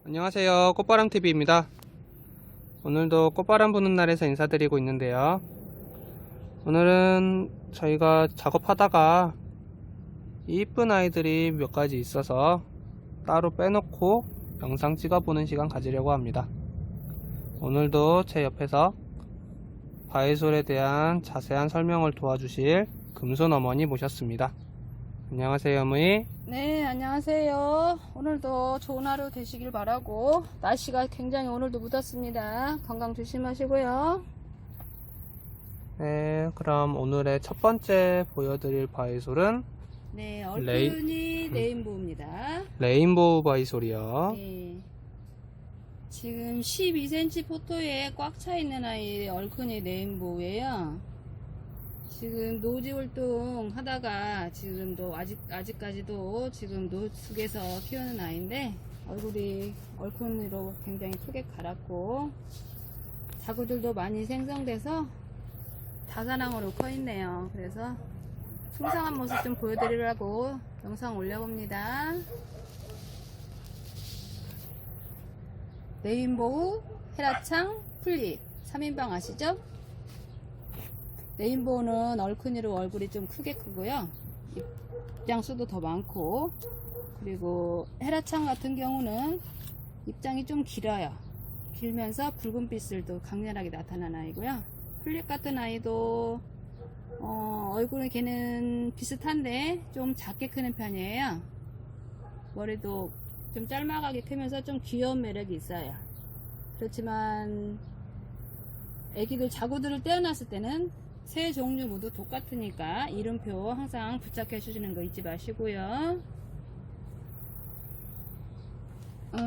안녕하세요, 꽃바람TV입니다. 오늘도 꽃바람 부는 날에서 인사드리고 있는데요, 오늘은 저희가 작업하다가 이쁜 아이들이 몇 가지 있어서 따로 빼놓고 영상 찍어보는 시간 가지려고 합니다. 오늘도 제 옆에서 바이솔에 대한 자세한 설명을 도와주실 금손 어머니 모셨습니다. 안녕하세요, 어머니. 네, 안녕하세요. 오늘도 좋은 하루 되시길 바라고, 날씨가 굉장히 오늘도 묻었습니다. 건강 조심하시고요. 네, 그럼 오늘의 첫 번째 보여드릴 바이솔은 네, 얼큰이 레인보우입니다. 레인보우 바이솔이요. 네, 지금 12cm 포토에 꽉 차 있는 아이 얼큰이 레인보우예요. 지금 노지 활동 하다가 지금도 아직까지도 지금 노숙에서 키우는 아이인데, 얼굴이 얼큰이로 굉장히 크게 갈았고 자구들도 많이 생성돼서 다사랑으로 커 있네요. 그래서 풍성한 모습 좀 보여드리려고 영상 올려봅니다. 레인보우, 헤라창, 풀잎 3인방 아시죠? 레인보우는 얼큰이로 얼굴이 좀 크게 크고요, 입장수도 더 많고, 그리고 헤라창 같은 경우는 입장이 좀 길어요. 길면서 붉은빛을도 강렬하게 나타나는 아이고요. 풀립 같은 아이도 얼굴은 걔는 비슷한데 좀 작게 크는 편이에요. 머리도 좀 짤막하게 크면서 좀 귀여운 매력이 있어요. 그렇지만 애기들 자구들을 떼어놨을 때는 세 종류 모두 똑같으니까 이름표 항상 부착해 주시는 거 잊지 마시고요.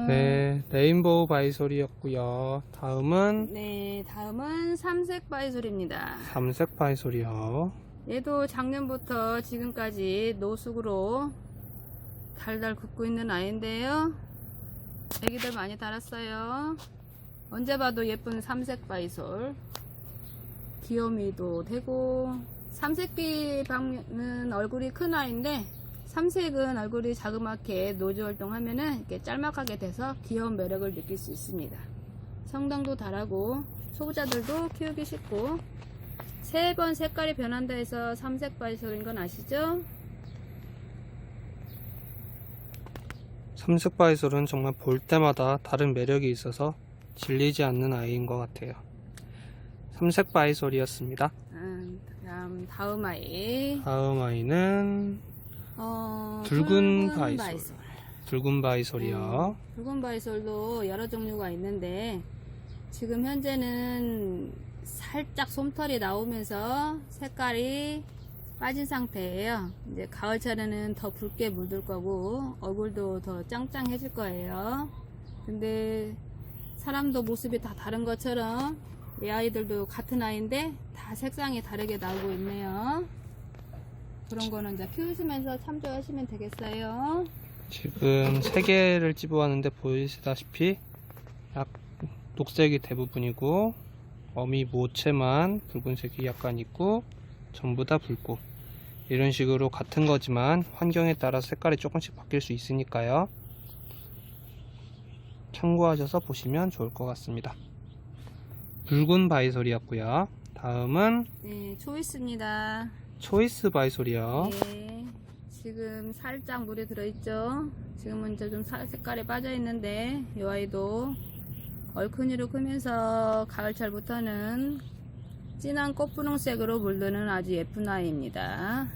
네, 레인보우 바이솔이었고요. 다음은 네, 다음은 삼색 바이솔입니다. 삼색 바이솔이요. 얘도 작년부터 지금까지 노숙으로 달달 긋고 있는 아이인데요, 애기들 많이 달았어요. 언제 봐도 예쁜 삼색 바이솔, 귀요미도 되고, 삼색비 박는 얼굴이 큰 아이인데 삼색은 얼굴이 자그맣게 노즈 활동하면은 이렇게 짤막하게 돼서 귀여운 매력을 느낄 수 있습니다. 성당도 달하고 소비자들도 키우기 쉽고, 3번 색깔이 변한다 해서 삼색 바이솔인 건 아시죠? 삼색 바이솔은 정말 볼 때마다 다른 매력이 있어서 질리지 않는 아이인 것 같아요. 삼색 바이솔이었습니다. 그럼 다음 아이. 다음 아이는 붉은 바이솔. 바이솔. 붉은 바이솔이요. 붉은 바이솔도 여러 종류가 있는데 지금 현재는 살짝 솜털이 나오면서 색깔이 빠진 상태예요. 이제 가을철에는 더 붉게 물들 거고 얼굴도 더 짱짱해질 거예요. 근데 사람도 모습이 다 다른 것처럼 이 아이들도 같은 아이인데 다 색상이 다르게 나오고 있네요. 그런 거는 이제 키우시면서 참조하시면 되겠어요. 지금 3개를 집어왔는데 보이시다시피 약 녹색이 대부분이고, 어미 모체만 붉은색이 약간 있고 전부 다 붉고, 이런 식으로 같은 거지만 환경에 따라서 색깔이 조금씩 바뀔 수 있으니까요, 참고하셔서 보시면 좋을 것 같습니다. 붉은 바이솔이었고요. 다음은 네, 초이스입니다. 초이스 바이솔이요. 네, 지금 살짝 물에 들어있죠. 지금은 이제 좀 색깔이 빠져 있는데 이 아이도 얼큰이로 크면서 가을철부터는 진한 꽃분홍색으로 물드는 아주 예쁜 아이입니다.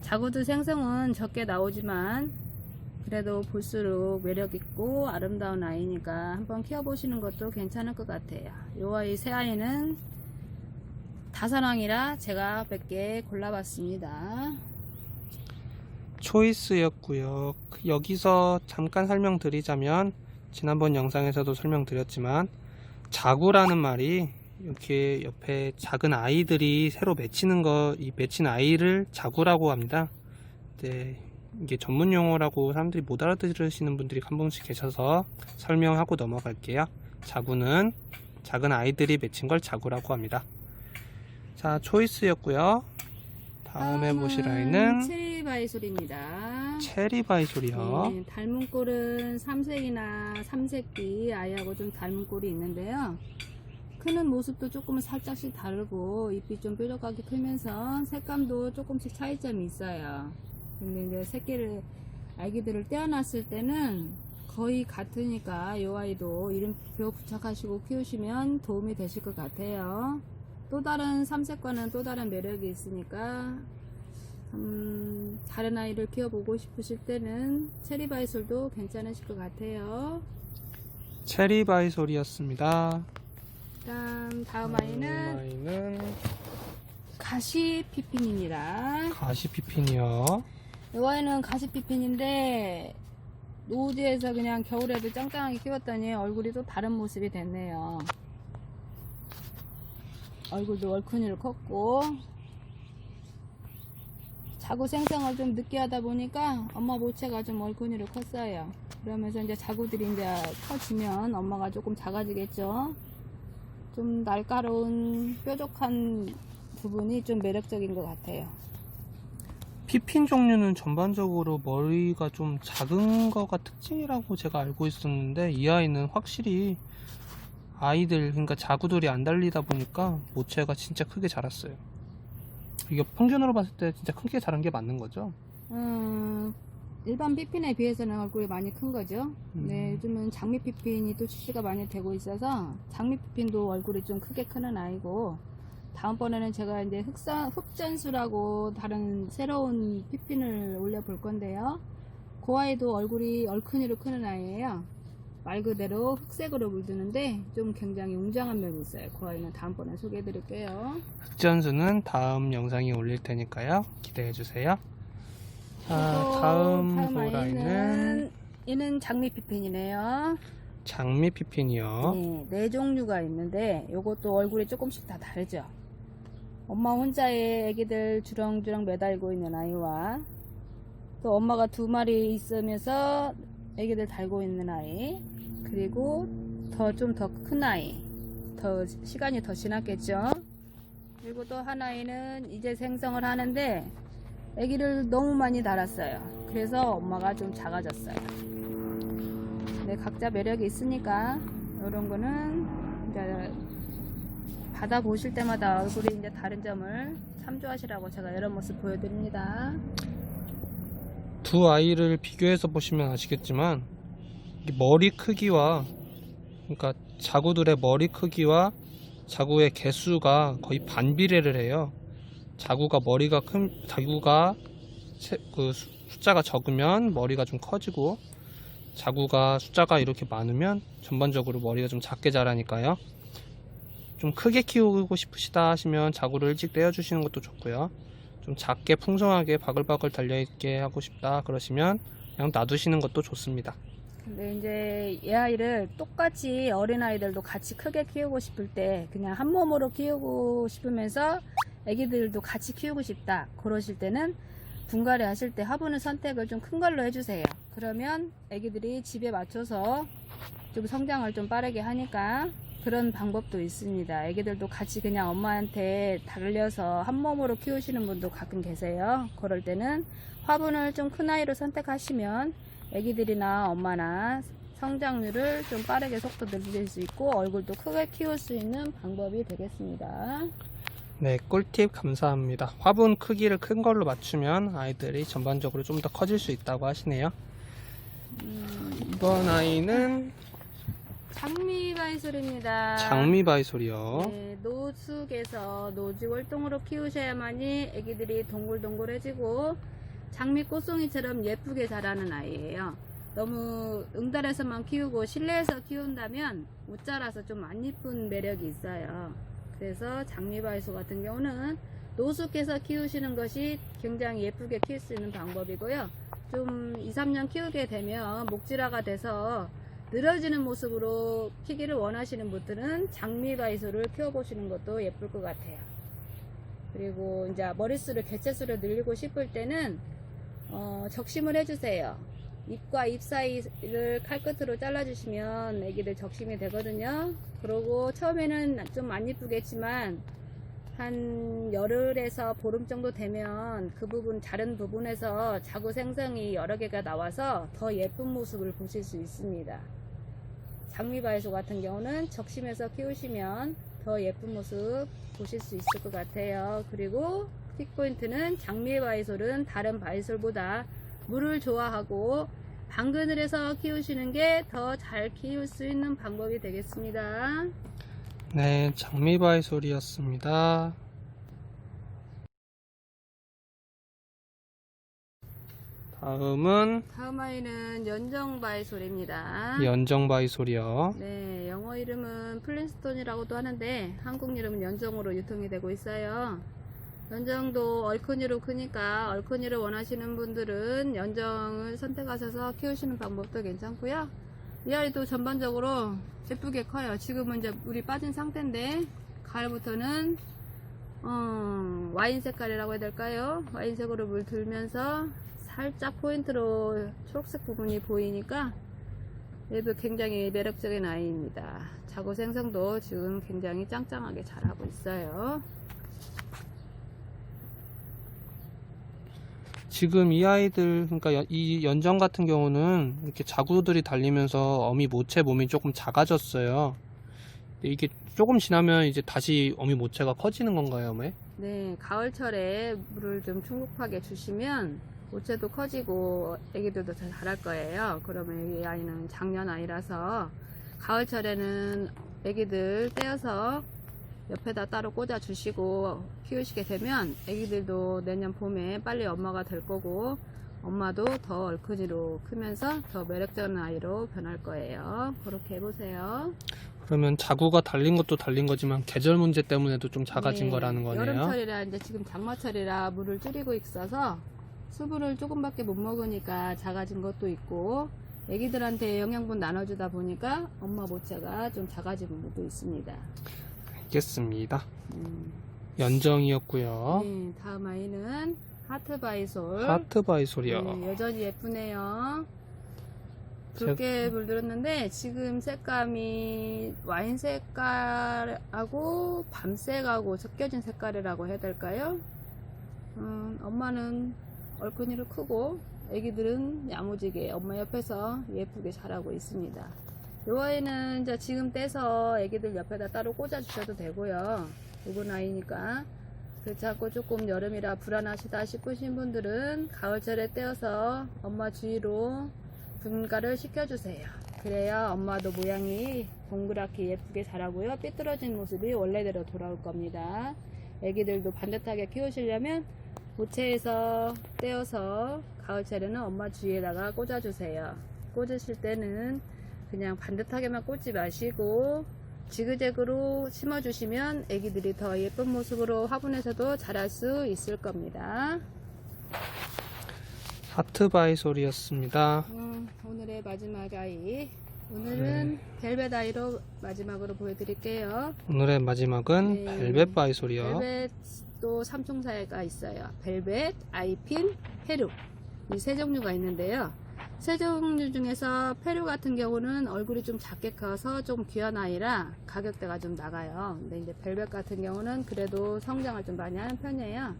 자구들 생성은 적게 나오지만 그래도 볼수록 매력있고 아름다운 아이니까 한번 키워보시는 것도 괜찮을 것 같아요. 이 아이, 새 아이는 다사랑이라 제가 몇 개 골라봤습니다. 초이스였고요. 여기서 잠깐 설명드리자면, 지난번 영상에서도 설명드렸지만 자구라는 말이 이렇게 옆에 작은 아이들이 새로 맺히는 거, 이 맺힌 아이를 자구라고 합니다. 이게 전문 용어라고 사람들이 못 알아들으시는 분들이 한 분씩 계셔서 설명하고 넘어갈게요. 자구는 작은 아이들이 맺힌 걸 자구라고 합니다. 자, 초이스였고요. 다음에 보실 아이는 체리 바이솔입니다. 체리바이솔이요. 네, 닮은 꼴은 삼색이나 삼색기 아이하고 좀 닮은 꼴이 있는데요. 크는 모습도 조금은 살짝씩 다르고 잎이 좀 뾰족하게 크면서 색감도 조금씩 차이점이 있어요. 근데 이제 아기들을 떼어놨을 때는 거의 같으니까 이 아이도 이름표 부착하시고 키우시면 도움이 되실 것 같아요. 또 다른 삼색과는 또 다른 매력이 있으니까 다른 아이를 키워보고 싶으실 때는 체리바이솔도 괜찮으실 것 같아요. 체리바이솔이었습니다. 다음 아이는 가시피핀입니다. 가시피핀이요. 이 아이는 가시피핀인데 노지에서 그냥 겨울에도 짱짱하게 키웠더니 얼굴이 또 다른 모습이 됐네요. 얼굴도 얼큰이를 컸고 자구 생성을 좀 늦게 하다 보니까 엄마 모체가 좀 얼큰이를 컸어요. 그러면서 이제 자구들이 이제 커지면 엄마가 조금 작아지겠죠. 좀 날카로운 뾰족한 부분이 좀 매력적인 것 같아요. 피핀 종류는 전반적으로 머리가 좀 작은 거가 특징이라고 제가 알고 있었는데 이 아이는 확실히 그러니까 자구들이 안 달리다 보니까 모체가 진짜 크게 자랐어요. 이게 평균으로 봤을 때 진짜 크게 자란 게 맞는 거죠? 일반 피핀에 비해서는 얼굴이 많이 큰 거죠. 네, 요즘은 장미 피핀이 또 출시가 많이 되고 있어서 장미 피핀도 얼굴이 좀 크게 크는 아이고, 다음번에는 제가 이제 흑전수라고 다른 새로운 피핀을 올려볼 건데요. 그 아이도 얼굴이 얼큰이로 크는 아이예요. 말 그대로 흑색으로 물드는데 좀 굉장히 웅장한 면이 있어요. 그 아이는 다음번에 소개해 드릴게요. 흑전수는 다음 영상에 올릴 테니까요. 기대해 주세요. 자, 다음 볼 아이는 얘는 장미 피핀이네요. 장미 피핀이요. 네 종류가 있는데 요것도 얼굴이 조금씩 다 다르죠. 엄마 혼자의 애기들 주렁주렁 매달고 있는 아이와 또 엄마가 2마리 있으면서 애기들 달고 있는 아이, 그리고 좀 더 큰 아이, 더 시간이 더 지났겠죠. 그리고 또 한 아이는 이제 생성을 하는데 애기를 너무 많이 달았어요. 그래서 엄마가 좀 작아졌어요. 네, 각자 매력이 있으니까 이런 거는 이제 받아보실 때마다 얼굴이 이제 다른 점을 참조하시라고 제가 이런 모습 보여드립니다. 두 아이를 비교해서 보시면 아시겠지만 머리 크기와, 그러니까 자구들의 머리 크기와 자구의 개수가 거의 반비례를 해요. 자구가 그 숫자가 적으면 머리가 좀 커지고, 자구가 숫자가 이렇게 많으면 전반적으로 머리가 좀 작게 자라니까요. 좀 크게 키우고 싶으시다 하시면 자구를 일찍 떼어주시는 것도 좋고요. 좀 작게 풍성하게 바글바글 달려있게 하고 싶다 그러시면 그냥 놔두시는 것도 좋습니다. 근데 이제 이 아이를 똑같이 어린 아이들도 같이 크게 키우고 싶을 때, 그냥 한 몸으로 키우고 싶으면서 애기들도 같이 키우고 싶다 그러실 때는 분갈이 하실 때 화분을 선택을 좀 큰 걸로 해주세요. 그러면 애기들이 집에 맞춰서 좀 성장을 좀 빠르게 하니까 그런 방법도 있습니다. 애기들도 같이 그냥 엄마한테 달려서 한 몸으로 키우시는 분도 가끔 계세요. 그럴 때는 화분을 좀 큰 아이로 선택하시면 애기들이나 엄마나 성장률을 좀 빠르게 속도 늘릴 수 있고 얼굴도 크게 키울 수 있는 방법이 되겠습니다. 네, 꿀팁 감사합니다. 화분 크기를 큰 걸로 맞추면 아이들이 전반적으로 좀 더 커질 수 있다고 하시네요. 이번 아이는 장미바이솔입니다. 장미바이솔이요. 네, 노숙에서 노지 월동으로 키우셔야만이 애기들이 동글동글해지고 장미 꽃송이처럼 예쁘게 자라는 아이예요. 너무 응달에서만 키우고 실내에서 키운다면 못 자라서 좀 안 예쁜 매력이 있어요. 그래서 장미바이솔 같은 경우는 노숙해서 키우시는 것이 굉장히 예쁘게 키울 수 있는 방법이고요. 좀 2-3년 키우게 되면 목질화가 돼서 늘어지는 모습으로 키기를 원하시는 분들은 장미바이솔을 키워보시는 것도 예쁠 것 같아요. 그리고 이제 머릿수를 개체수를 늘리고 싶을 때는 적심을 해주세요. 잎과 잎 사이를 칼끝으로 잘라주시면 애기들 적심이 되거든요. 그러고 처음에는 좀 안 이쁘겠지만 한 열흘에서 보름 정도 되면 그 부분, 다른 부분에서 자구 생성이 여러 개가 나와서 더 예쁜 모습을 보실 수 있습니다. 장미바이솔 같은 경우는 적심해서 키우시면 더 예쁜 모습 보실 수 있을 것 같아요. 그리고 픽포인트는 장미바이솔은 다른 바이솔보다 물을 좋아하고 방그늘에서 키우시는 게 더 잘 키울 수 있는 방법이 되겠습니다. 네, 장미바이솔이었습니다. 다음은 다음 아이는 연정바이솔입니다. 연정바이솔이요. 네, 영어 이름은 플린스톤이라고도 하는데 한국 이름은 연정으로 유통이 되고 있어요. 연정도 얼큰이로 크니까 얼큰이를 원하시는 분들은 연정을 선택하셔서 키우시는 방법도 괜찮고요. 이 아이도 전반적으로 예쁘게 커요. 지금은 이제 물이 빠진 상태인데 가을부터는 와인 색깔이라고 해야 될까요? 와인색으로 물 들면서 살짝 포인트로 초록색 부분이 보이니까 얘도 굉장히 매력적인 아이입니다. 자구 생성도 지금 굉장히 짱짱하게 잘하고 있어요. 지금 이 아이들, 그러니까 이 연정 같은 경우는 이렇게 자구들이 달리면서 어미 모체 몸이 조금 작아졌어요. 근데 이게 조금 지나면 이제 다시 어미 모체가 커지는 건가요, 어메? 네, 가을철에 물을 좀 충분하게 주시면 모체도 커지고 애기들도 더 자랄 거예요. 그러면 이 아이는 작년 아이라서 가을철에는 애기들 떼어서 옆에다 따로 꽂아 주시고 키우시게 되면 애기들도 내년 봄에 빨리 엄마가 될 거고 엄마도 더 얼큰이로 크면서 더 매력적인 아이로 변할 거예요. 그렇게 해보세요. 그러면 자구가 달린 것도 달린 거지만 계절 문제 때문에도 좀 작아진 네, 거라는 거네요. 여름철이라 이제 지금 장마철이라 물을 줄이고 있어서 수분을 조금밖에 못 먹으니까 작아진 것도 있고 애기들한테 영양분 나눠주다 보니까 엄마 모체가 좀 작아진 부분도 있습니다. 알겠습니다. 연정이었고요. 네, 다음 아이는 하트바이솔. 하트바이솔이요. 네, 여전히 예쁘네요. 붉게 물들었는데 지금 색감이 와인 색깔하고 밤색하고 섞여진 색깔이라고 해야 될까요? 엄마는 얼큰이로 크고 애기들은 야무지게 엄마 옆에서 예쁘게 자라고 있습니다. 이 아이는 이제 지금 떼서 애기들 옆에다 따로 꽂아 주셔도 되고요. 묵은 아이니까. 그렇고 조금 여름이라 불안하시다 싶으신 분들은 가을철에 떼어서 엄마 주위로 분갈을 시켜주세요. 그래야 엄마도 모양이 동그랗게 예쁘게 자라고요. 삐뚤어진 모습이 원래대로 돌아올 겁니다. 애기들도 반듯하게 키우시려면 모체에서 떼어서 가을철에는 엄마 주위에다가 꽂아주세요. 꽂으실 때는 그냥 반듯하게만 꽂지 마시고 지그재그로 심어주시면 애기들이 더 예쁜 모습으로 화분에서도 자랄 수 있을 겁니다. 하트바이솔이었습니다. 오늘의 마지막 아이, 오늘은 벨벳 아이로 마지막으로 보여드릴게요. 오늘의 마지막은 네. 벨벳 바이솔이요. 벨벳도 3총사가 있어요. 벨벳, 아이핀, 페루, 이 세 종류가 있는데요. 세 종류 중에서 페루 같은 경우는 얼굴이 좀 작게 커서 좀 귀한 아이라 가격대가 좀 나가요. 근데 이제 벨벳 같은 경우는 그래도 성장을 좀 많이 하는 편이에요.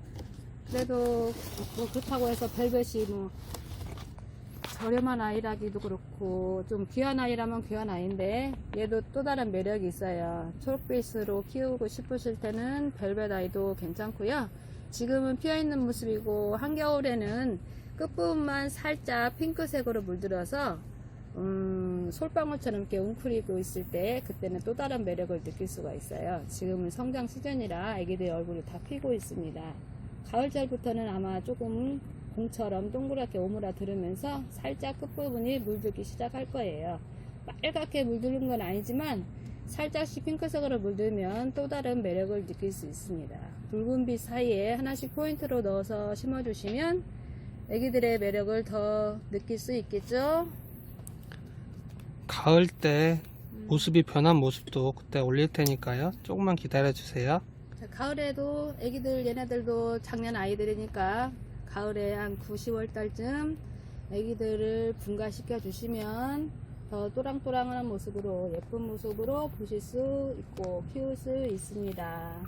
그래도 뭐 그렇다고 해서 벨벳이 뭐 저렴한 아이라기도 그렇고 좀 귀한 아이라면 귀한 아이인데 얘도 또 다른 매력이 있어요. 초록빛으로 키우고 싶으실 때는 벨벳 아이도 괜찮고요. 지금은 피어있는 모습이고 한겨울에는 끝부분만 살짝 핑크색으로 물들어서 솔방울처럼 이렇게 웅크리고 있을 때 그때는 또 다른 매력을 느낄 수가 있어요. 지금은 성장 시즌이라 애기들 얼굴이 다 피고 있습니다. 가을철부터는 아마 조금 공처럼 동그랗게 오므라들으면서 살짝 끝부분이 물들기 시작할 거예요. 빨갛게 물드는 건 아니지만 살짝씩 핑크색으로 물들면 또 다른 매력을 느낄 수 있습니다. 붉은 빛 사이에 하나씩 포인트로 넣어서 심어주시면 애기들의 매력을 더 느낄 수 있겠죠? 가을 때 모습이 변한 모습도 그때 올릴 테니까요. 조금만 기다려 주세요. 자, 가을에도 애기들 얘네들도 작년 아이들이니까 가을에 한 9, 10월 달쯤 애기들을 분갈시켜 주시면 더 또랑또랑한 모습으로 예쁜 모습으로 보실 수 있고 키울 수 있습니다.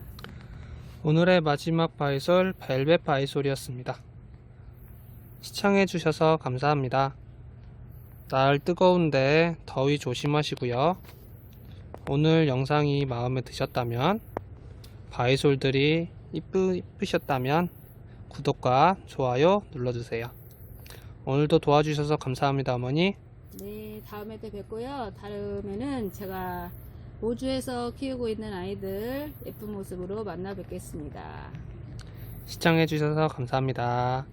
오늘의 마지막 바이솔 벨벳 바이솔이었습니다. 시청해주셔서 감사합니다. 날 뜨거운데 더위 조심하시고요. 오늘 영상이 마음에 드셨다면, 바이솔들이 이쁘셨다면 구독과 좋아요 눌러주세요. 오늘도 도와주셔서 감사합니다, 어머니. 네, 다음에 또 뵙고요. 다음에는 제가 모주에서 키우고 있는 아이들 예쁜 모습으로 만나 뵙겠습니다. 시청해주셔서 감사합니다.